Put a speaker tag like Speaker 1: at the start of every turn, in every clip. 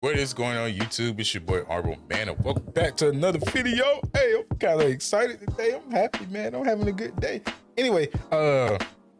Speaker 1: What is going on YouTube? It's your boy Arbor, man, and welcome back to another video. Hey, I'm kind of excited today. I'm happy, man. I'm having a good day. Anyway,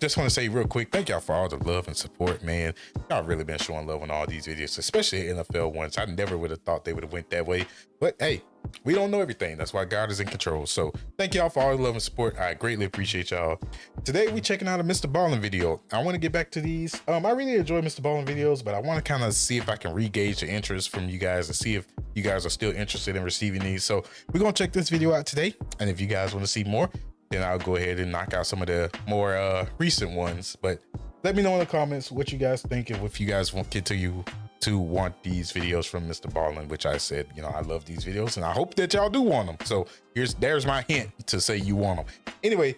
Speaker 1: just want to say real quick, thank y'all for all the love and support, man. Y'all really been showing love on all these videos, especially NFL ones. I never would have thought they would have went that way, but hey, we don't know everything. That's why God is in control. So thank y'all for all the love and support. I greatly appreciate y'all. Today we checking out a Mr.Ballen video. I want to get back to these. I really enjoy Mr.Ballen videos, but I want to kind of see if I can re-gauge the interest from you guys and see if you guys are still interested in receiving these. So we're gonna check this video out today, and if you guys want to see more, then I'll go ahead and knock out some of the more recent ones. But let me know in the comments what you guys think, and if you guys want continue to want these videos from Mr.Ballen, which I said, you know, I love these videos and I hope that y'all do want them. So there's my hint to say you want them. Anyway,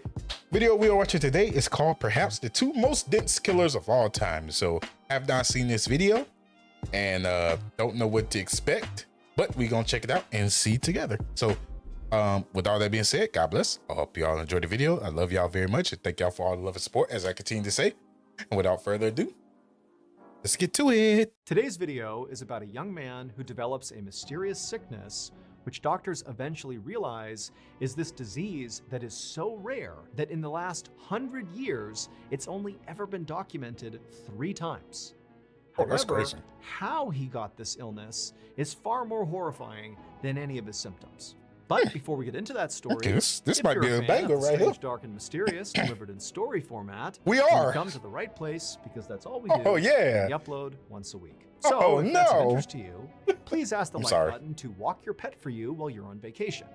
Speaker 1: video we are watching today is called perhaps the 2 most dense killers of all time. So have not seen this video and don't know what to expect, but we're gonna check it out and see together. So with all that being said, God bless. I hope y'all enjoyed the video. I love y'all very much and thank y'all for all the love and support, as I continue to say. And without further ado, let's get to it.
Speaker 2: Today's video is about a young man who develops a mysterious sickness, which doctors eventually realize is this disease that is so rare that in the last 100 years, it's only ever been documented 3 times.
Speaker 1: Oh, that's
Speaker 2: However,
Speaker 1: crazy.
Speaker 2: how he got this illness is far more horrifying than any of his symptoms. But before we get into that story,
Speaker 1: Okay, this
Speaker 2: if
Speaker 1: might
Speaker 2: you're
Speaker 1: be a
Speaker 2: fan
Speaker 1: banger
Speaker 2: of
Speaker 1: right
Speaker 2: Strange,
Speaker 1: here.
Speaker 2: Dark, and Mysterious, delivered in story format,
Speaker 1: We
Speaker 2: then
Speaker 1: are.
Speaker 2: you've come to the right place because that's all we do.
Speaker 1: Oh, yeah.
Speaker 2: We upload once a week.
Speaker 1: Oh,
Speaker 2: So if that's of
Speaker 1: no.
Speaker 2: interest to you, please ask the
Speaker 1: I'm
Speaker 2: like
Speaker 1: sorry.
Speaker 2: button to walk your pet for you while you're on vacation.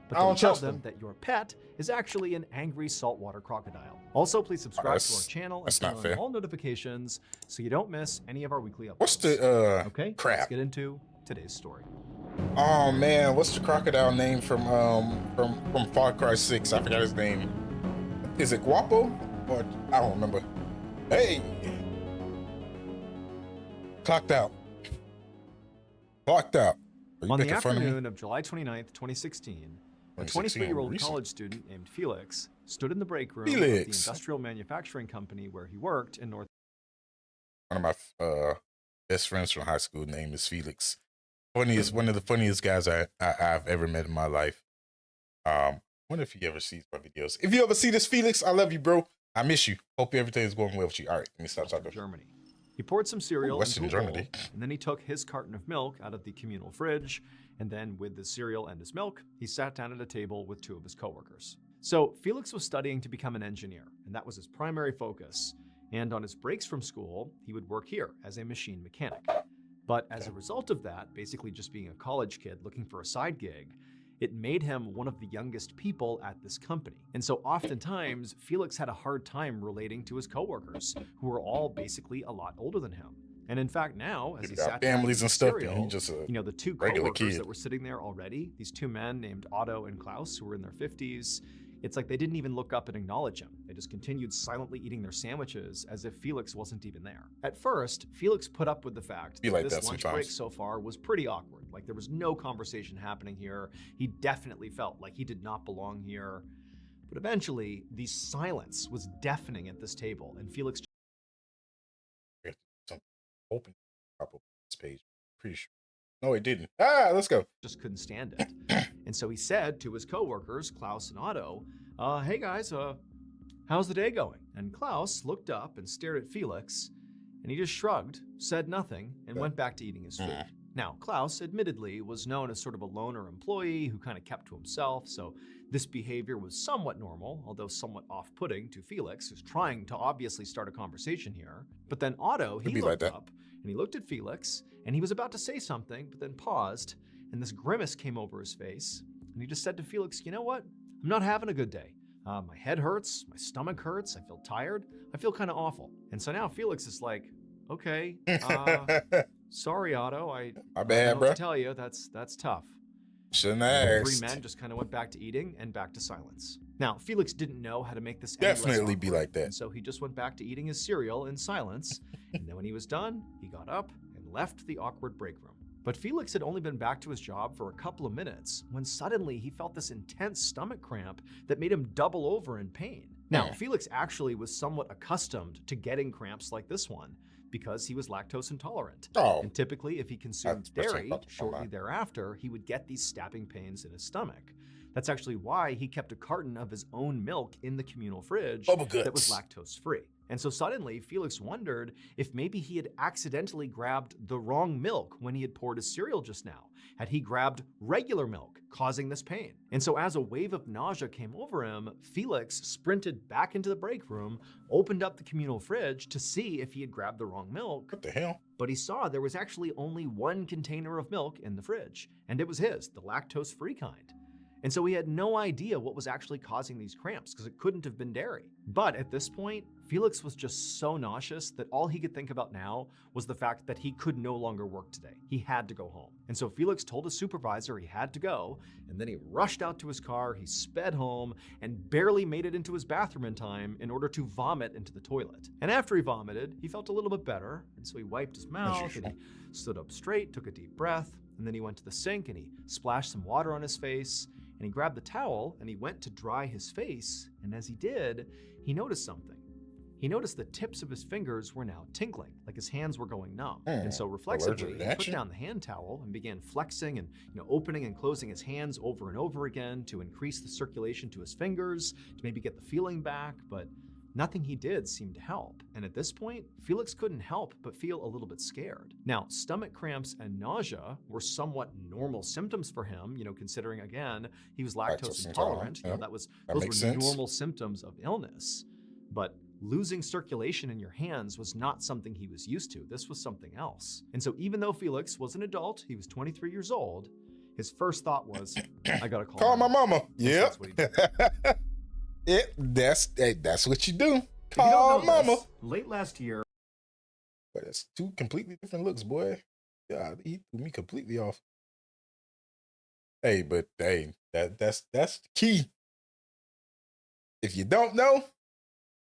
Speaker 2: But
Speaker 1: I don't
Speaker 2: don't tell
Speaker 1: trust
Speaker 2: them
Speaker 1: them.
Speaker 2: that your pet is actually an angry saltwater crocodile. Also, please subscribe to our
Speaker 1: that's-
Speaker 2: channel and
Speaker 1: that's
Speaker 2: turn
Speaker 1: not
Speaker 2: on
Speaker 1: fair.
Speaker 2: all notifications so you don't miss any of our weekly uploads.
Speaker 1: What's the
Speaker 2: Okay, let's
Speaker 1: crap?
Speaker 2: get into today's story.
Speaker 1: Oh man, what's the crocodile name from Far Cry 6? I forgot his name. Is it Guapo? Or I don't remember. Hey! Clocked out. Clocked out. Are you
Speaker 2: On the
Speaker 1: making fun of me?
Speaker 2: afternoon of July 29th, 2016, a
Speaker 1: 2016,
Speaker 2: 23-year-old
Speaker 1: recent.
Speaker 2: college student named Felix stood in the break room of the
Speaker 1: Felix.
Speaker 2: industrial manufacturing company where he worked in North.
Speaker 1: One of my best friends from high school name is Felix. One of the funniest guys I've ever met in my life. Wonder if he ever sees my videos. If you ever see this, Felix, I love you, bro. I miss you. Hope everything is going well with you. All right, let me stop talking.
Speaker 2: Germany. He poured some cereal
Speaker 1: Western
Speaker 2: into a bowl,
Speaker 1: Germany.
Speaker 2: and then he took his carton of milk out of the communal fridge, and then with the cereal and his milk, he sat down at a table with 2 of his coworkers. So Felix was studying to become an engineer, and that was his primary focus. And on his breaks from school, he would work here as a machine mechanic. But as a result of that, basically just being a college kid looking for a side gig, it made him one of the youngest people at this company. And so oftentimes, Felix had a hard time relating to his coworkers, who were all basically a lot older than him. And in fact, now, as he
Speaker 1: Got
Speaker 2: sat down
Speaker 1: families
Speaker 2: to
Speaker 1: and
Speaker 2: eat
Speaker 1: stuff,
Speaker 2: cereal,
Speaker 1: and he just a
Speaker 2: you know, the 2
Speaker 1: regular
Speaker 2: coworkers
Speaker 1: kid.
Speaker 2: that were sitting there already, these 2 men named Otto and Klaus, who were in their 50s, it's like they didn't even look up and acknowledge him. They just continued silently eating their sandwiches as if Felix wasn't even there. At first, Felix put up with the fact
Speaker 1: Be
Speaker 2: that
Speaker 1: like
Speaker 2: this
Speaker 1: that
Speaker 2: lunch
Speaker 1: sometimes.
Speaker 2: break so far was pretty awkward. Like there was no conversation happening here. He definitely felt like he did not belong here. But eventually, the silence was deafening at this table, and Felix
Speaker 1: Open up this page. Pretty sure. No, it didn't. Let's go.
Speaker 2: just couldn't stand it. And so he said to his coworkers, Klaus and Otto, hey guys, how's the day going? And Klaus looked up and stared at Felix, and he just shrugged, said nothing, and went back to eating his food. Now, Klaus, admittedly, was known as sort of a loner employee who kind of kept to himself, so this behavior was somewhat normal, although somewhat off-putting to Felix, who's trying to obviously start a conversation here. But then Otto, he
Speaker 1: be like
Speaker 2: looked
Speaker 1: that.
Speaker 2: up, and he looked at Felix, and he was about to say something, but then paused, and this grimace came over his face, and he just said to Felix, you know what? I'm not having a good day. My head hurts, my stomach hurts, I feel tired, I feel kind of awful. And so now Felix is like, okay, sorry, Otto, I
Speaker 1: My
Speaker 2: don't
Speaker 1: bad,
Speaker 2: know
Speaker 1: bro.
Speaker 2: what to tell you, that's tough.
Speaker 1: Shouldn't
Speaker 2: The
Speaker 1: have
Speaker 2: 3
Speaker 1: asked.
Speaker 2: men just kind of went back to eating and back to silence. Now, Felix didn't know how to make this any less
Speaker 1: Definitely be
Speaker 2: awkward,
Speaker 1: like that.
Speaker 2: and so he just went back to eating his cereal in silence, and then when he was done, he got up and left the awkward break room. But Felix had only been back to his job for a couple of minutes when suddenly he felt this intense stomach cramp that made him double over in pain. Now, Felix actually was somewhat accustomed to getting cramps like this one because he was lactose intolerant.
Speaker 1: Oh,
Speaker 2: And typically, if he consumed
Speaker 1: that's
Speaker 2: dairy,
Speaker 1: percent-
Speaker 2: shortly thereafter, he would get these stabbing pains in his stomach. That's actually why he kept a carton of his own milk in the communal fridge
Speaker 1: Bubble
Speaker 2: that was
Speaker 1: guts.
Speaker 2: lactose-free. And so suddenly, Felix wondered if maybe he had accidentally grabbed the wrong milk when he had poured his cereal just now. Had he grabbed regular milk, causing this pain? And so as a wave of nausea came over him, Felix sprinted back into the break room, opened up the communal fridge to see if he had grabbed the wrong milk.
Speaker 1: What the hell?
Speaker 2: But he saw there was actually only one container of milk in the fridge, and it was his, the lactose-free kind. And so he had no idea what was actually causing these cramps because it couldn't have been dairy. But at this point, Felix was just so nauseous that all he could think about now was the fact that he could no longer work today. He had to go home. And so Felix told his supervisor he had to go, and then he rushed out to his car, he sped home, and barely made it into his bathroom in time in order to vomit into the toilet. And after he vomited, he felt a little bit better, and so he wiped his mouth, and he stood up straight, took a deep breath, and then he went to the sink and he splashed some water on his face, and he grabbed the towel and he went to dry his face, and as he did, he noticed something. He noticed the tips of his fingers were now tingling, like his hands were going numb. And so reflexively, he put down the hand towel and began flexing and opening and closing his hands over and over again to increase the circulation to his fingers, to maybe get the feeling back, but nothing he did seemed to help. And at this point, Felix couldn't help but feel a little bit scared. Now, stomach cramps and nausea were somewhat normal symptoms for him, considering, again, he was lactose intolerant.
Speaker 1: Yeah.
Speaker 2: Those were
Speaker 1: sense.
Speaker 2: normal symptoms of illness. But losing circulation in your hands was not something he was used to. This was something else. And so even though Felix was an adult, he was 23 years old, his first thought was, I gotta call
Speaker 1: my mama. Yeah.
Speaker 2: That's what he did.
Speaker 1: That's what you do.
Speaker 2: If you
Speaker 1: Call
Speaker 2: don't know
Speaker 1: mama.
Speaker 2: this, late last year,
Speaker 1: But that's two completely different looks, boy. Yeah, he threw me completely off. Hey, but hey, that's the key. If you don't know,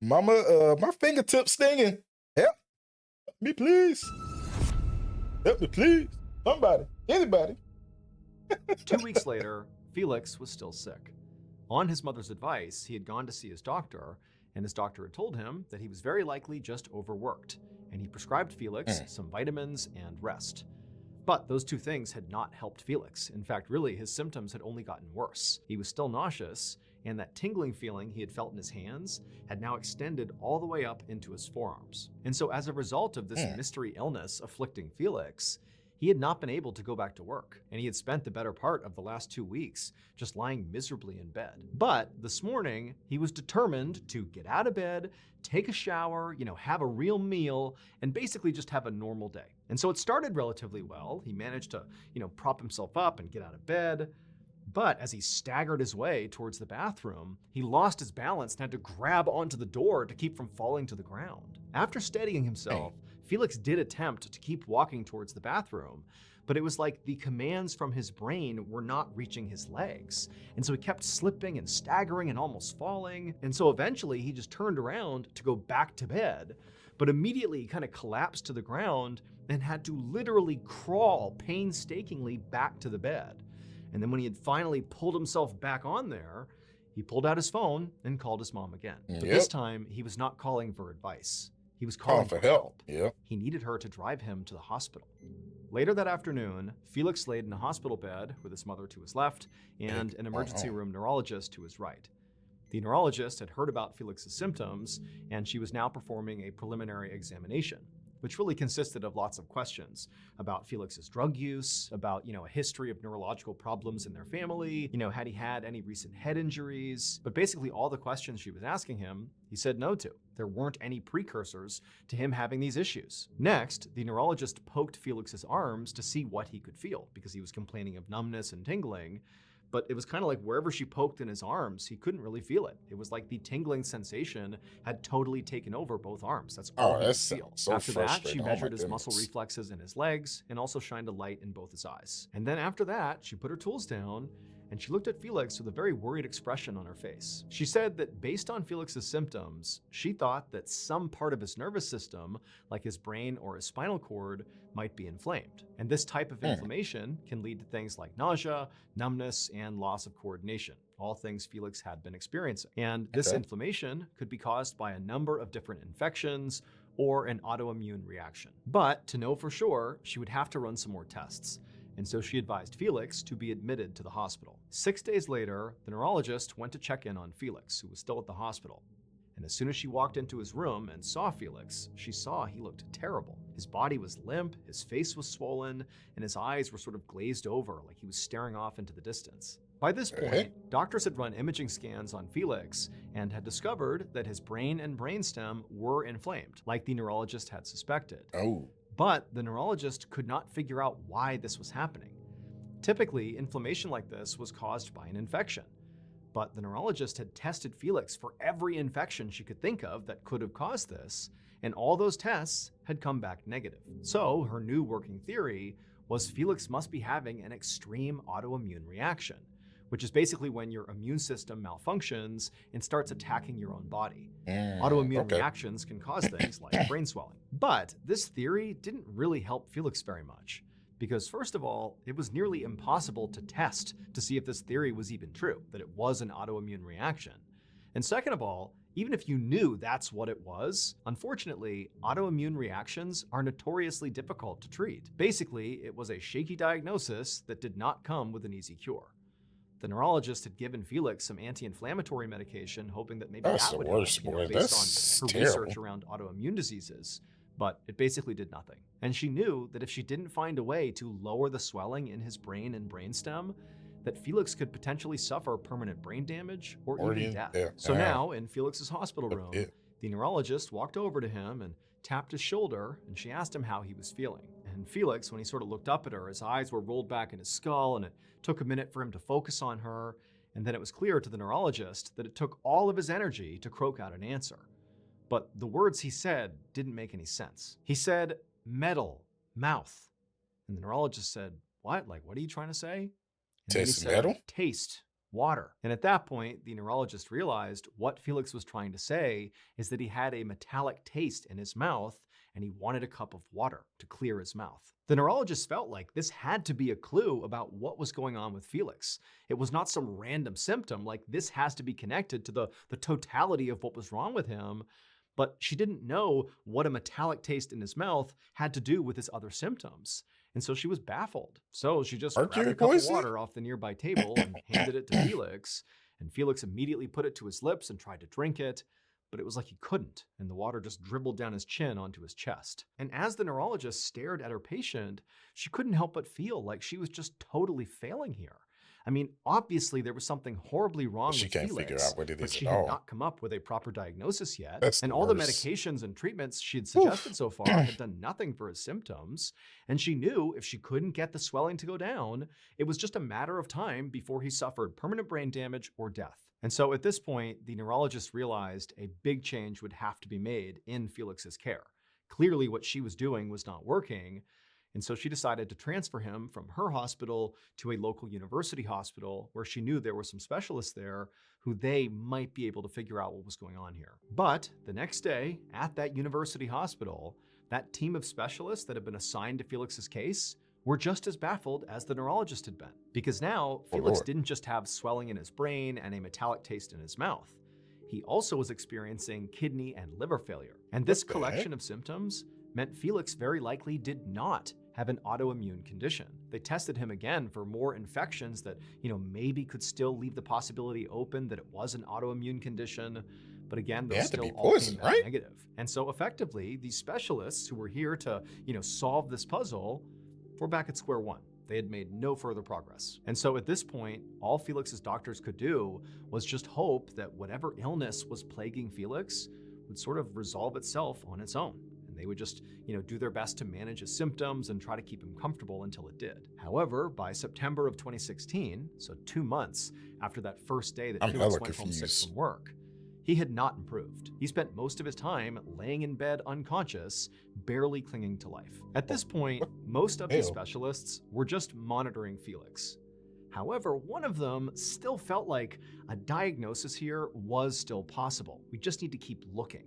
Speaker 1: mama, my fingertips stinging. Help me, please. Help me, please. Somebody, anybody.
Speaker 2: 2 weeks later, Felix was still sick. On his mother's advice, he had gone to see his doctor, and his doctor had told him that he was very likely just overworked, and he prescribed Felix some vitamins and rest. But those two things had not helped Felix. In fact, really, his symptoms had only gotten worse. He was still nauseous, and that tingling feeling he had felt in his hands had now extended all the way up into his forearms. And so as a result of this mystery illness afflicting Felix, he had not been able to go back to work, and he had spent the better part of the last 2 weeks just lying miserably in bed. But this morning, he was determined to get out of bed, take a shower, have a real meal, and basically just have a normal day. And so it started relatively well. He managed to, prop himself up and get out of bed. But as he staggered his way towards the bathroom, he lost his balance and had to grab onto the door to keep from falling to the ground. After steadying himself, Felix did attempt to keep walking towards the bathroom, but it was like the commands from his brain were not reaching his legs. And so he kept slipping and staggering and almost falling. And so eventually he just turned around to go back to bed, but immediately he kind of collapsed to the ground and had to literally crawl painstakingly back to the bed. And then when he had finally pulled himself back on there, he pulled out his phone and called his mom again. But this time, he was not calling for advice. He was calling for help. He needed her to drive him to the hospital. Later that afternoon, Felix laid in a hospital bed with his mother to his left and an emergency room neurologist to his right. The neurologist had heard about Felix's symptoms, and she was now performing a preliminary examination, which really consisted of lots of questions about Felix's drug use, about, a history of neurological problems in their family, had he had any recent head injuries. But basically all the questions she was asking him, he said no to. There weren't any precursors to him having these issues. Next, the neurologist poked Felix's arms to see what he could feel because he was complaining of numbness and tingling. But it was kind of like wherever she poked in his arms, he couldn't really feel it. It was like the tingling sensation had totally taken over both arms. That's all he could feel. After that, she measured his muscle reflexes in his legs and also shined a light in both his eyes. And then after that, she put her tools down and she looked at Felix with a very worried expression on her face. She said that based on Felix's symptoms, she thought that some part of his nervous system, like his brain or his spinal cord, might be inflamed. And this type of inflammation can lead to things like nausea, numbness, and loss of coordination, all things Felix had been experiencing. And this inflammation could be caused by a number of different infections or an autoimmune reaction. But to know for sure, she would have to run some more tests. And so she advised Felix to be admitted to the hospital. 6 days later, the neurologist went to check in on Felix, who was still at the hospital. And as soon as she walked into his room and saw Felix, she saw he looked terrible. His body was limp, his face was swollen, and his eyes were sort of glazed over like he was staring off into the distance. By this point, doctors had run imaging scans on Felix and had discovered that his brain and brainstem were inflamed, like the neurologist had suspected.
Speaker 1: Oh.
Speaker 2: But the neurologist could not figure out why this was happening. Typically, inflammation like this was caused by an infection. But the neurologist had tested Felix for every infection she could think of that could have caused this, and all those tests had come back negative. So her new working theory was Felix must be having an extreme autoimmune reaction, which is basically when your immune system malfunctions and starts attacking your own body. Autoimmune reactions can cause things like brain swelling. But this theory didn't really help Felix very much, because first of all, it was nearly impossible to test to see if this theory was even true, that it was an autoimmune reaction. And second of all, even if you knew that's what it was, unfortunately, autoimmune reactions are notoriously difficult to treat. Basically, it was a shaky diagnosis that did not come with an easy cure. The neurologist had given Felix some anti-inflammatory medication, hoping that maybe that would help, based on her research around autoimmune diseases. But it basically did nothing. And she knew that if she didn't find a way to lower the swelling in his brain and brainstem, that Felix could potentially suffer permanent brain damage or even death. So now, in Felix's hospital room, the neurologist walked over to him and tapped his shoulder, and she asked him how he was feeling. And Felix, when he sort of looked up at her, his eyes were rolled back in his skull, and it took a minute for him to focus on her. And then it was clear to the neurologist that it took all of his energy to croak out an answer. But the words he said didn't make any sense. He said, metal, mouth. And the neurologist said, what? Like, what are you trying to say? And
Speaker 1: taste metal?
Speaker 2: Taste water. And at that point, the neurologist realized what Felix was trying to say is that he had a metallic taste in his mouth and he wanted a cup of water to clear his mouth. The neurologist felt like this had to be a clue about what was going on with Felix. It was not some random symptom, like this has to be connected to the totality of what was wrong with him. But she didn't know what a metallic taste in his mouth had to do with his other symptoms. And so she was baffled. So she just grabbed a cup of water off the nearby table and handed it to Felix. And Felix immediately put it to his lips and tried to drink it. But it was like he couldn't, and the water just dribbled down his chin onto his chest. And as the neurologist stared at her patient, she couldn't help but feel like she was just totally failing here. I mean, obviously there was something horribly wrong with Felix. She can't figure out what it is at all. But she had not come up with a proper diagnosis yet. And all the medications and treatments she had suggested so far had done nothing for his symptoms. And she knew if she couldn't get the swelling to go down, it was just a matter of time before he suffered permanent brain damage or death. And so at this point, the neurologist realized a big change would have to be made in Felix's care. Clearly what she was doing was not working. And so she decided to transfer him from her hospital to a local university hospital where she knew there were some specialists there who they might be able to figure out what was going on here. But the next day at that university hospital, that team of specialists that had been assigned to Felix's case were just as baffled as the neurologist had been. Because now Felix didn't just have swelling in his brain and a metallic taste in his mouth. He also was experiencing kidney and liver failure. And this collection of symptoms meant Felix very likely did not have an autoimmune condition. They tested him again for more infections that, maybe could still leave the possibility open that it was an autoimmune condition. But again, those still all came back negative. And so effectively, these specialists who were here to, solve this puzzle were back at square one. They had made no further progress. And so at this point, all Felix's doctors could do was just hope that whatever illness was plaguing Felix would sort of resolve itself on its own. And they would just, do their best to manage his symptoms and try to keep him comfortable until it did. However, by September of 2016, so 2 months after that first day that Felix went home sick from work, he had not improved. He spent most of his time laying in bed unconscious, barely clinging to life. At this point, most of the specialists were just monitoring Felix. However, one of them still felt like a diagnosis here was still possible. We just need to keep looking.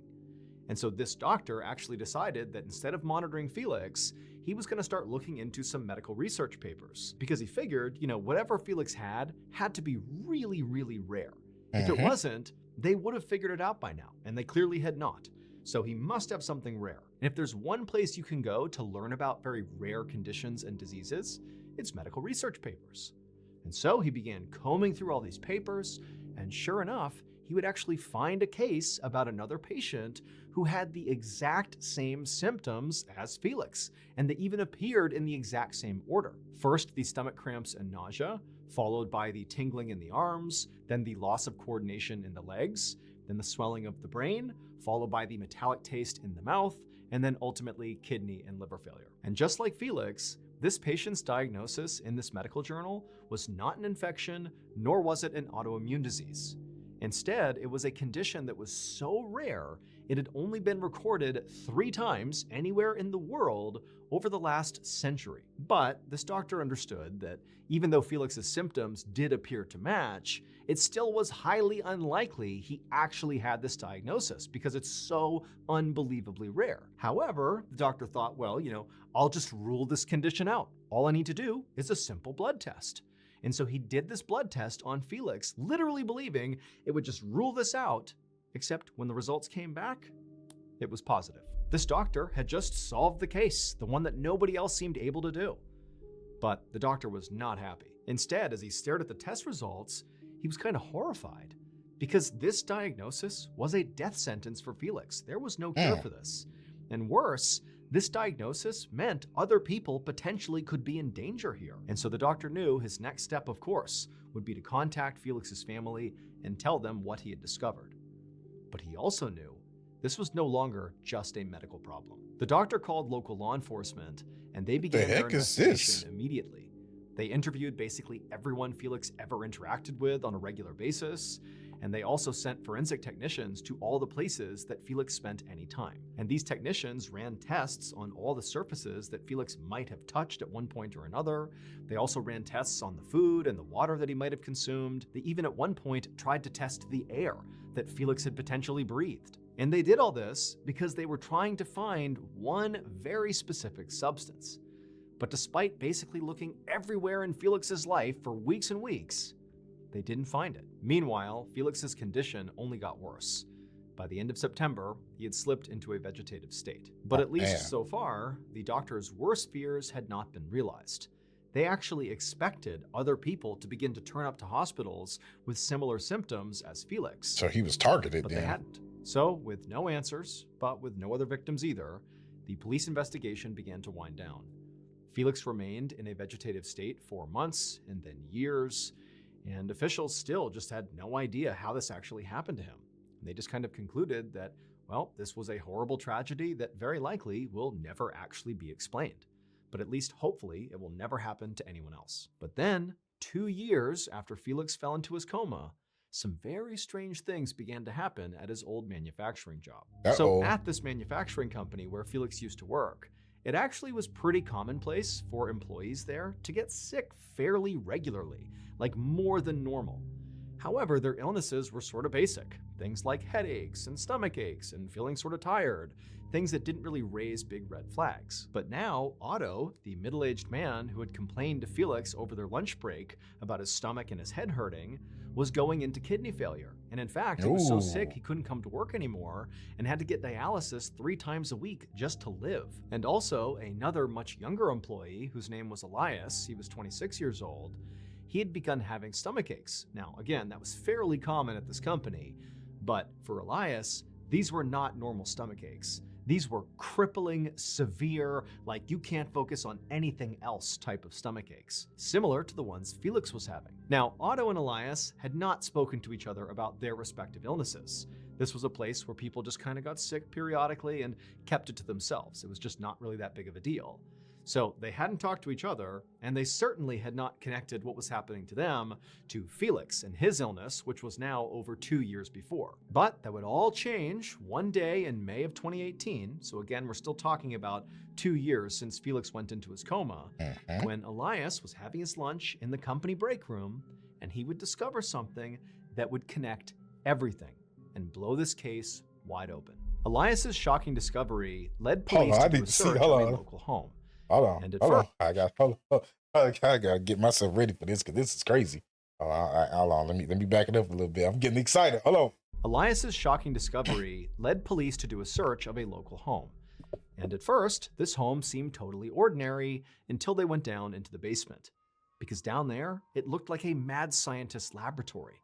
Speaker 2: And so this doctor actually decided that instead of monitoring Felix, he was going to start looking into some medical research papers, because he figured, whatever Felix had to be really, really rare. If it wasn't, they would have figured it out by now, and they clearly had not. so he must have something rare. And if there's one place you can go to learn about very rare conditions and diseases, it's medical research papers. And so he began combing through all these papers, and sure enough, he would actually find a case about another patient who had the exact same symptoms as Felix, and they even appeared in the exact same order. First, the stomach cramps and nausea, followed by the tingling in the arms, then the loss of coordination in the legs, then the swelling of the brain, followed by the metallic taste in the mouth, and then ultimately kidney and liver failure. And just like Felix, this patient's diagnosis in this medical journal was not an infection, nor was it an autoimmune disease. Instead, it was a condition that was so rare, it had only been recorded 3 times anywhere in the world over the last century. But this doctor understood that even though Felix's symptoms did appear to match, it still was highly unlikely he actually had this diagnosis because it's so unbelievably rare. However, the doctor thought, well, I'll just rule this condition out. All I need to do is a simple blood test. And so he did this blood test on Felix, literally believing it would just rule this out, except when the results came back, it was positive. This doctor had just solved the case, the one that nobody else seemed able to do. But the doctor was not happy. Instead, as he stared at the test results, he was kind of horrified because this diagnosis was a death sentence for Felix. There was no cure for this. And worse, this diagnosis meant other people potentially could be in danger here. And so the doctor knew his next step, of course, would be to contact Felix's family and tell them what he had discovered. But he also knew this was no longer just a medical problem. The doctor called local law enforcement, and they began their investigation immediately. They interviewed basically everyone Felix ever interacted with on a regular basis, and they also sent forensic technicians to all the places that Felix spent any time. And these technicians ran tests on all the surfaces that Felix might have touched at one point or another. They also ran tests on the food and the water that he might have consumed. They even at one point tried to test the air that Felix had potentially breathed. And they did all this because they were trying to find one very specific substance. But despite basically looking everywhere in Felix's life for weeks and weeks, they didn't find it. Meanwhile, Felix's condition only got worse. By the end of September, he had slipped into a vegetative state. But at least so far, the doctor's worst fears had not been realized. They actually expected other people to begin to turn up to hospitals with similar symptoms as Felix.
Speaker 1: So he was targeted
Speaker 2: but
Speaker 1: then.
Speaker 2: They hadn't. So, with no answers, but with no other victims either, the police investigation began to wind down. Felix remained in a vegetative state for months and then years, and officials still just had no idea how this actually happened to him. They just kind of concluded that, well, this was a horrible tragedy that very likely will never actually be explained. But at least hopefully it will never happen to anyone else. But then, 2 years after Felix fell into his coma, some very strange things began to happen at his old manufacturing job. So at this manufacturing company where Felix used to work, it actually was pretty commonplace for employees there to get sick fairly regularly, like more than normal. However, their illnesses were sort of basic. Things like headaches and stomach aches and feeling sort of tired, things that didn't really raise big red flags. But now, Otto, the middle-aged man who had complained to Felix over their lunch break about his stomach and his head hurting, was going into kidney failure. And in fact, he was so sick he couldn't come to work anymore and had to get dialysis 3 times a week just to live. And also, another much younger employee whose name was Elias, he was 26 years old, he had begun having stomach aches. Now, again, that was fairly common at this company, but for Elias, these were not normal stomach aches. These were crippling, severe, like you can't focus on anything else type of stomach aches, similar to the ones Felix was having. Now, Otto and Elias had not spoken to each other about their respective illnesses. This was a place where people just kind of got sick periodically and kept it to themselves. It was just not really that big of a deal. So they hadn't talked to each other, and they certainly had not connected what was happening to them to Felix and his illness, which was now over 2 years before. But that would all change one day in May of 2018. So again, we're still talking about 2 years since Felix went into his coma, when Elias was having his lunch in the company break room, and he would discover something that would connect everything and blow this case wide open. Elias's shocking discovery led police to do a search on a local home.
Speaker 1: Hold on. I gotta get myself ready for this because this is crazy. Hold on. Let me back it up a little bit. I'm getting excited. Hold on.
Speaker 2: Elias's shocking discovery led police to do a search of a local home. And at first, this home seemed totally ordinary until they went down into the basement. Because down there, it looked like a mad scientist's laboratory.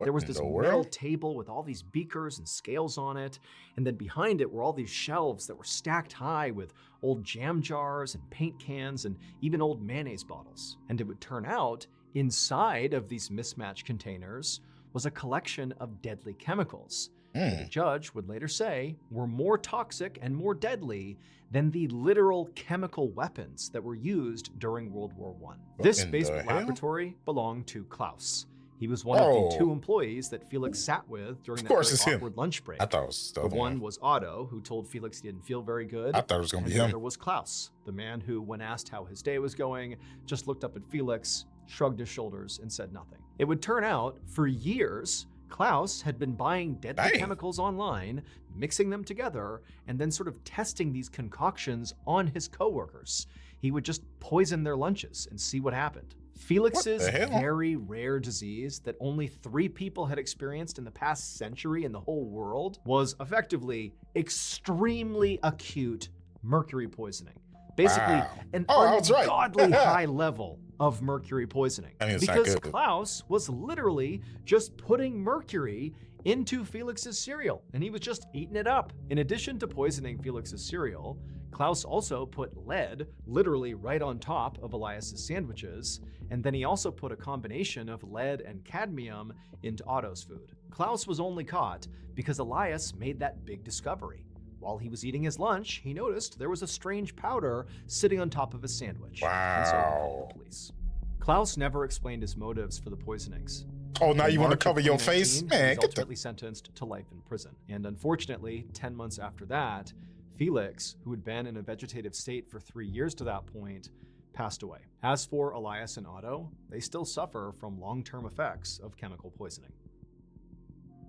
Speaker 2: There was
Speaker 1: in
Speaker 2: this
Speaker 1: the
Speaker 2: metal
Speaker 1: world?
Speaker 2: table with all these beakers and scales on it, and then behind it were all these shelves that were stacked high with old jam jars and paint cans and even old mayonnaise bottles. And it would turn out, inside of these mismatched containers was a collection of deadly chemicals that the judge would later say were more toxic and more deadly than the literal chemical weapons that were used during World War I. This
Speaker 1: in the
Speaker 2: basement
Speaker 1: hell?
Speaker 2: laboratory belonged to Klaus. He was one of the 2 employees that Felix sat with during that
Speaker 1: course
Speaker 2: very
Speaker 1: it's him.
Speaker 2: awkward lunch break.
Speaker 1: I thought it was the
Speaker 2: The
Speaker 1: other
Speaker 2: one was Otto, who told Felix he didn't feel very good.
Speaker 1: I thought it was gonna
Speaker 2: and
Speaker 1: be
Speaker 2: the
Speaker 1: him.
Speaker 2: other was Klaus, the man who, when asked how his day was going, just looked up at Felix, shrugged his shoulders, and said nothing. It would turn out, for years, Klaus had been buying deadly
Speaker 1: Dang.
Speaker 2: chemicals online, mixing them together, and then sort of testing these concoctions on his coworkers. He would just poison their lunches and see what happened. Felix's
Speaker 1: What the hell?
Speaker 2: very rare disease that only 3 people had experienced in the past century in the whole world was effectively extremely acute mercury poisoning. Basically,
Speaker 1: Wow.
Speaker 2: an
Speaker 1: I was right.
Speaker 2: ungodly high level of mercury poisoning.
Speaker 1: I mean, it's not
Speaker 2: Because
Speaker 1: good, but-
Speaker 2: Klaus was literally just putting mercury into Felix's cereal, and he was just eating it up. In addition to poisoning Felix's cereal, Klaus also put lead literally right on top of Elias's sandwiches, and then he also put a combination of lead and cadmium into Otto's food. Klaus was only caught because Elias made that big discovery. While he was eating his lunch, he noticed there was a strange powder sitting on top of his sandwich. And so he
Speaker 1: Wow.
Speaker 2: called the police. Klaus never explained his motives for the poisonings.
Speaker 1: Oh, now
Speaker 2: In
Speaker 1: you want to
Speaker 2: March of
Speaker 1: cover your face?
Speaker 2: 2019, he
Speaker 1: Man,
Speaker 2: was
Speaker 1: get the...
Speaker 2: ultimately sentenced to life in prison. And unfortunately, 10 months after that, Felix, who had been in a vegetative state for 3 years to that point, passed away. As for Elias and Otto, they still suffer from long-term effects of chemical poisoning.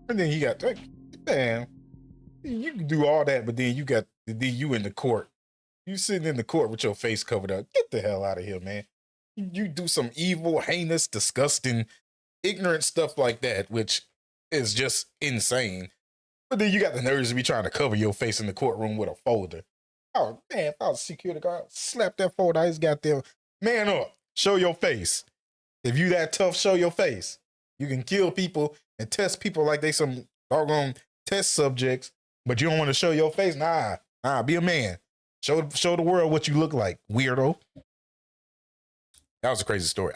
Speaker 1: And then you got, like, man, you can do all that, but then you in the court. You sitting in the court with your face covered up. Get the hell out of here, man. You do some evil, heinous, disgusting, ignorant stuff like that, which is just insane. But then you got the nerves to be trying to cover your face in the courtroom with a folder. Oh, man, if I was a security guard, slap that folder. I just got there. Man up. Show your face. If you that tough, show your face. You can kill people and test people like they some doggone test subjects, but you don't want to show your face? Nah, be a man. Show the world what you look like, weirdo. That was a crazy story.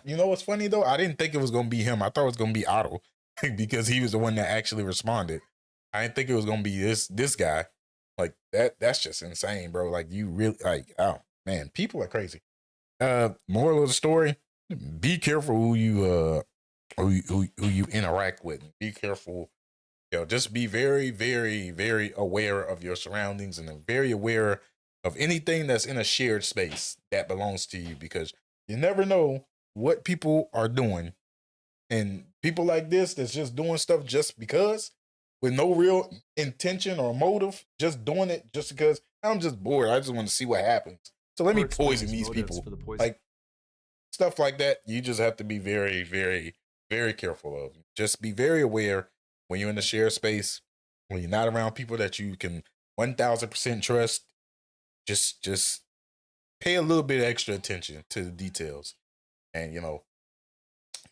Speaker 1: You know what's funny though? I didn't think it was gonna be him. I thought it was gonna be Otto because he was the one that actually responded. I didn't think it was gonna be this guy. Like that's just insane, bro. Like you really oh man, people are crazy. Moral of the story: be careful who you interact with. Be careful. Just be very, very, very aware of your surroundings and very aware of anything that's in a shared space that belongs to you, because you never know what people are doing. And people like this that's just doing stuff just because, with no real intention or motive, just doing it just because I'm just bored. I just want to see what happens. So let me poison these people. Like stuff like that, you just have to be very, very, very careful of. Just be very aware when you're in the shared space, when you're not around people that you can 1000% trust. Just pay a little bit extra attention to the details, and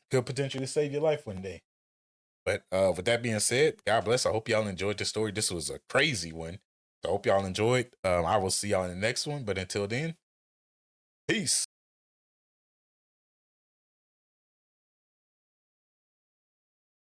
Speaker 1: could potentially save your life one day. But with that being said, God bless. I hope y'all enjoyed this story. This was a crazy one. So I hope y'all enjoyed. I will see y'all in the next one. But until then, peace.